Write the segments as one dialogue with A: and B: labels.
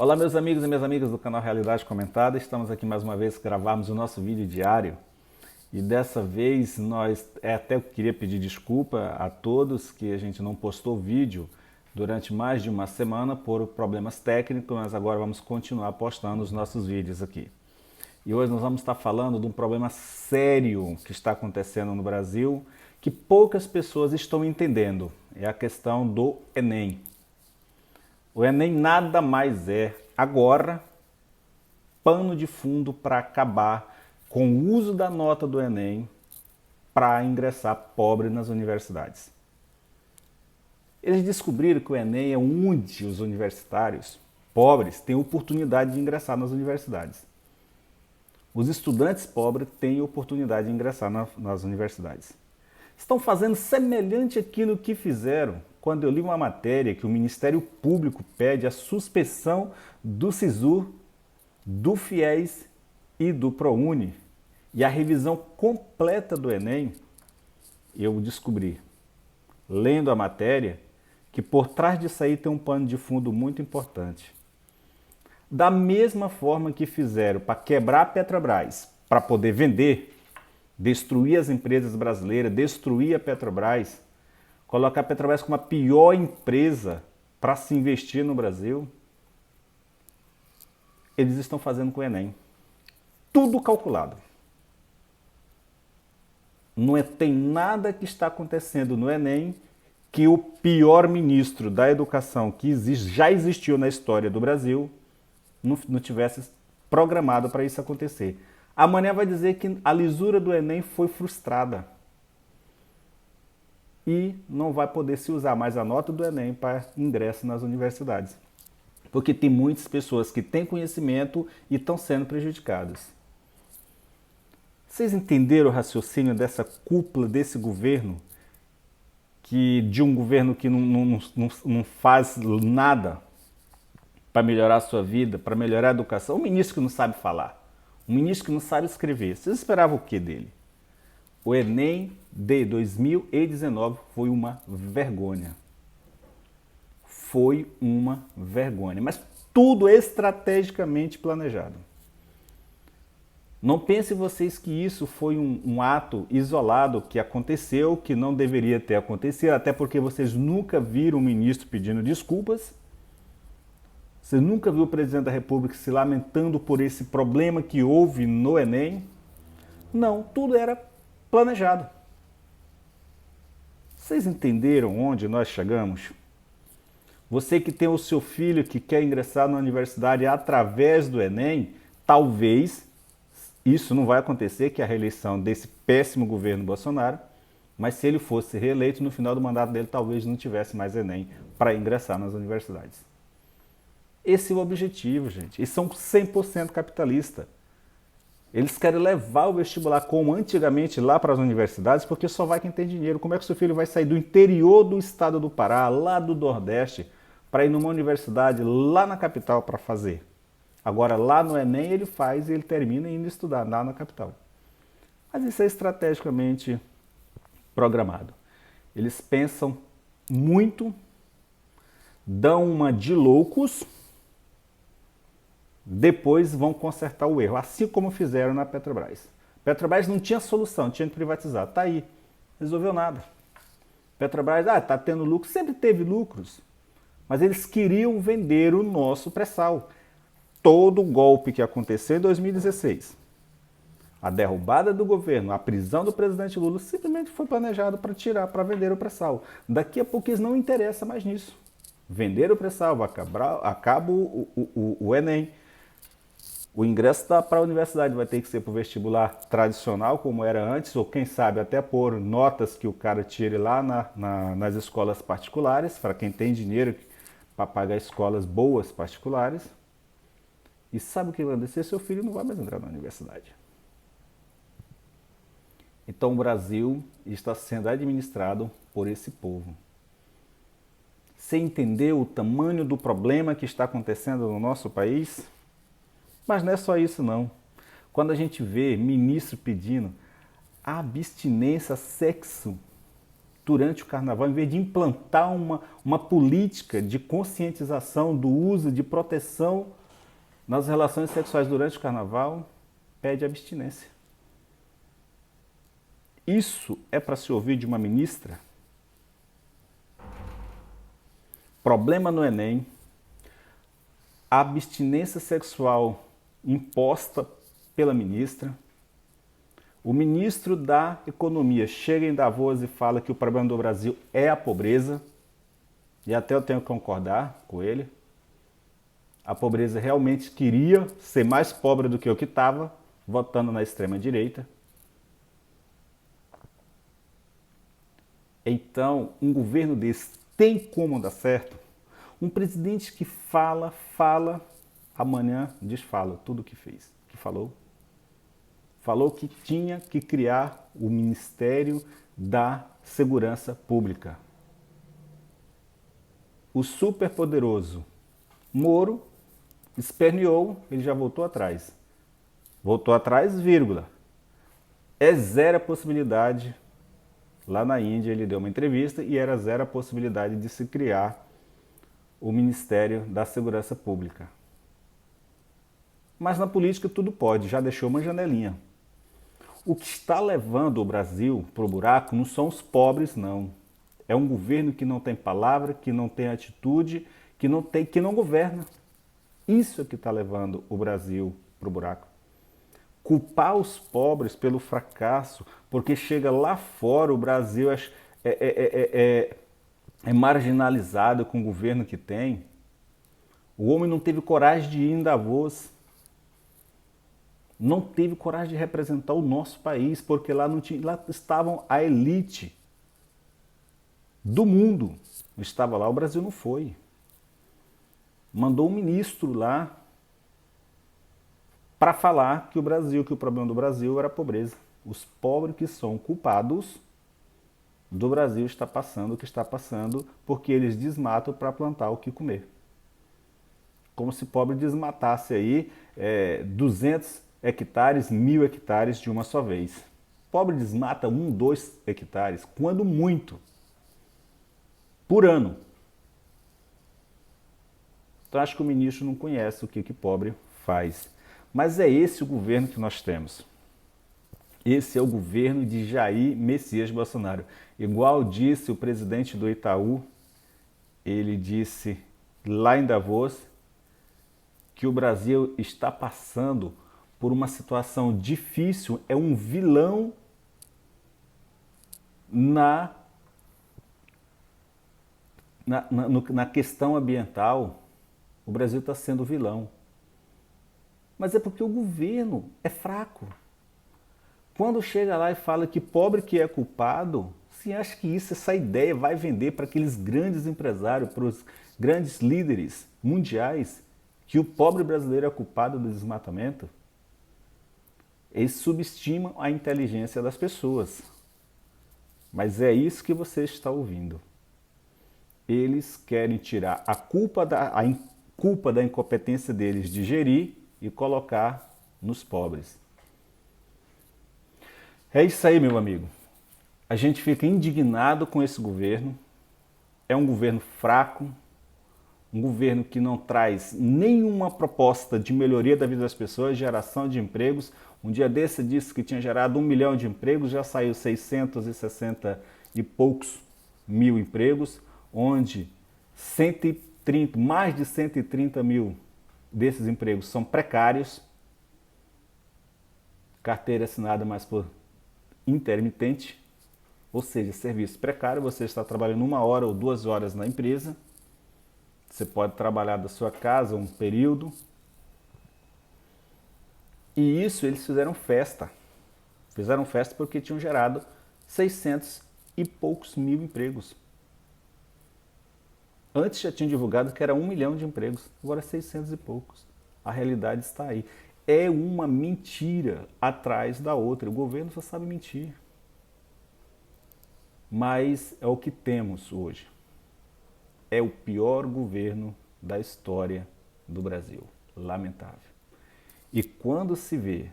A: Olá meus amigos e minhas amigas do canal Realidade Comentada, estamos aqui mais uma vez gravarmos o nosso vídeo diário e dessa vez até eu queria pedir desculpa a todos que a gente não postou vídeo durante mais de uma semana por problemas técnicos, mas agora vamos continuar postando os nossos vídeos aqui. E hoje nós vamos estar falando de um problema sério que está acontecendo no Brasil, que poucas pessoas estão entendendo, é a questão do Enem. O Enem nada mais é, agora, pano de fundo para acabar com o uso da nota do Enem para ingressar pobre nas universidades. Eles descobriram que o Enem é onde os universitários pobres têm oportunidade de ingressar nas universidades. Os estudantes pobres têm oportunidade de ingressar nas universidades. Estão fazendo semelhante àquilo que fizeram quando eu li uma matéria que o Ministério Público pede a suspensão do SISU, do FIES e do ProUni e a revisão completa do Enem. Eu descobri, lendo a matéria, que por trás disso aí tem um pano de fundo muito importante. Da mesma forma que fizeram para quebrar a Petrobras, para poder vender, destruir as empresas brasileiras, destruir a Petrobras, colocar a Petrobras como a pior empresa para se investir no Brasil, eles estão fazendo com o Enem. Tudo calculado. Tem nada que está acontecendo no Enem que o pior ministro da educação que já existiu na história do Brasil não tivesse programado para isso acontecer. Amanhã vai dizer que a lisura do Enem foi frustrada e não vai poder se usar mais a nota do Enem para ingresso nas universidades. Porque tem muitas pessoas que têm conhecimento e estão sendo prejudicadas. Vocês entenderam o raciocínio dessa cúpula desse governo? De um governo que não faz nada para melhorar a sua vida, para melhorar a educação? Um ministro que não sabe falar, um ministro que não sabe escrever. Vocês esperavam o que dele? O Enem de 2019 foi uma vergonha. Foi uma vergonha, mas tudo estrategicamente planejado. Não pensem vocês que isso foi um ato isolado que aconteceu, que não deveria ter acontecido, até porque vocês nunca viram um ministro pedindo desculpas. Você nunca viu o presidente da República se lamentando por esse problema que houve no Enem? Não, tudo era planejado. Vocês entenderam onde nós chegamos? Você que tem o seu filho que quer ingressar na universidade através do Enem, talvez isso não vai acontecer, que é a reeleição desse péssimo governo Bolsonaro, mas se ele fosse reeleito no final do mandato dele, talvez não tivesse mais Enem para ingressar nas universidades. Esse é o objetivo, gente. Eles são 100% capitalistas. Eles querem levar o vestibular como antigamente lá para as universidades, porque só vai quem tem dinheiro. Como é que seu filho vai sair do interior do estado do Pará, lá do Nordeste, para ir numa universidade lá na capital para fazer? Agora lá no Enem ele faz e ele termina indo estudar lá na capital. Mas isso é estrategicamente programado. Eles pensam muito, dão uma de loucos, depois vão consertar o erro, assim como fizeram na Petrobras. Petrobras não tinha solução, tinha que privatizar. Tá aí, resolveu nada. Petrobras, tá tendo lucro, sempre teve lucros, mas eles queriam vender o nosso pré-sal. Todo o golpe que aconteceu em 2016, a derrubada do governo, a prisão do presidente Lula, simplesmente foi planejado para tirar, para vender o pré-sal. Daqui a pouco eles não interessam mais nisso. Vender o pré-sal, acaba o Enem. O ingresso para a universidade vai ter que ser para o vestibular tradicional, como era antes, ou quem sabe até por notas que o cara tire lá nas escolas particulares, para quem tem dinheiro para pagar escolas boas particulares. E sabe o que vai acontecer? Seu filho não vai mais entrar na universidade. Então o Brasil está sendo administrado por esse povo. Você entendeu o tamanho do problema que está acontecendo no nosso país? Mas não é só isso não. Quando a gente vê ministro pedindo abstinência sexo durante o carnaval, em vez de implantar uma política de conscientização do uso de proteção nas relações sexuais durante o carnaval, pede abstinência. Isso é para se ouvir de uma ministra? Problema no Enem, a abstinência sexual imposta pela ministra. O ministro da Economia chega em Davos e fala que o problema do Brasil é a pobreza, e até eu tenho que concordar com ele. A pobreza realmente queria ser mais pobre do que o que estava, votando na extrema-direita. Então, um governo desse tem como dar certo? Um presidente que fala, amanhã desfala tudo o que fez, que falou. Falou que tinha que criar o Ministério da Segurança Pública. O superpoderoso Moro esperneou, ele já voltou atrás. Voltou atrás, vírgula. É zero a possibilidade. Lá na Índia ele deu uma entrevista e era zero a possibilidade de se criar o Ministério da Segurança Pública. Mas na política tudo pode, já deixou uma janelinha. O que está levando o Brasil para o buraco não são os pobres, não. É um governo que não tem palavra, que não tem atitude, que não governa. Isso é que está levando o Brasil para o buraco. Culpar os pobres pelo fracasso, porque chega lá fora, o Brasil é marginalizado com o governo que tem. O homem não teve coragem de ir em Davos. Não teve coragem de representar o nosso país, porque lá estavam a elite do mundo. Estava lá, o Brasil não foi. Mandou um ministro lá para falar que o problema do Brasil era a pobreza. Os pobres que são culpados do Brasil está passando o que está passando, porque eles desmatam para plantar o que comer. Como se pobre desmatasse aí 200 hectares, 1000 hectares de uma só vez. Pobre desmata 1, 2 hectares, quando muito, por ano. Então acho que o ministro não conhece o que pobre faz. Mas é esse o governo que nós temos. Esse é o governo de Jair Messias Bolsonaro. Igual disse o presidente do Itaú, ele disse lá em Davos que o Brasil está passando por uma situação difícil, é um vilão na questão ambiental. O Brasil está sendo vilão. Mas é porque o governo é fraco. Quando chega lá e fala que pobre que é culpado, se acha que essa ideia vai vender para aqueles grandes empresários, para os grandes líderes mundiais, que o pobre brasileiro é culpado do desmatamento? Eles subestimam a inteligência das pessoas. Mas é isso que você está ouvindo. Eles querem tirar a culpa da incompetência deles de gerir e colocar nos pobres. É isso aí, meu amigo. A gente fica indignado com esse governo. É um governo fraco, um governo que não traz nenhuma proposta de melhoria da vida das pessoas, geração de empregos. Um dia desse disse que tinha gerado 1 milhão de empregos, já saiu 660 e poucos mil empregos, onde mais de 130 mil desses empregos são precários, carteira assinada mais por intermitente, ou seja, serviço precário. Você está trabalhando 1 hora ou 2 horas na empresa, você pode trabalhar da sua casa um período, e isso eles fizeram festa porque tinham gerado 600 e poucos mil empregos. Antes já tinha divulgado que era 1 milhão de empregos, agora 600 e poucos. A realidade está aí. É uma mentira atrás da outra. O governo só sabe mentir. Mas é o que temos hoje. É o pior governo da história do Brasil. Lamentável. E quando se vê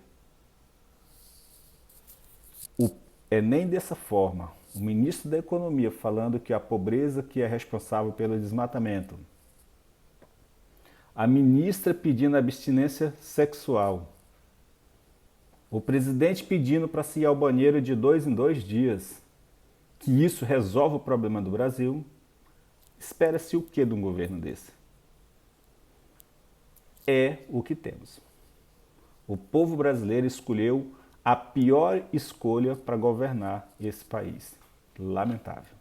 A: o Enem dessa forma, o ministro da Economia falando que a pobreza que é responsável pelo desmatamento, a ministra pedindo abstinência sexual, o presidente pedindo para se ir ao banheiro de 2 em 2 dias, que isso resolve o problema do Brasil, espera-se o que de um governo desse? É o que temos. O povo brasileiro escolheu a pior escolha para governar esse país. Lamentável.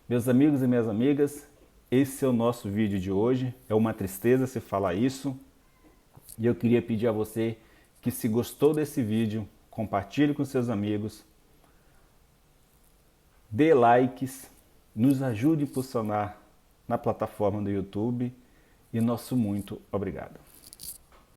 A: Meus amigos e minhas amigas, esse é o nosso vídeo de hoje. É uma tristeza se falar isso. E eu queria pedir a você que, se gostou desse vídeo, compartilhe com seus amigos, dê likes, nos ajude a impulsionar na plataforma do YouTube e nosso muito obrigado.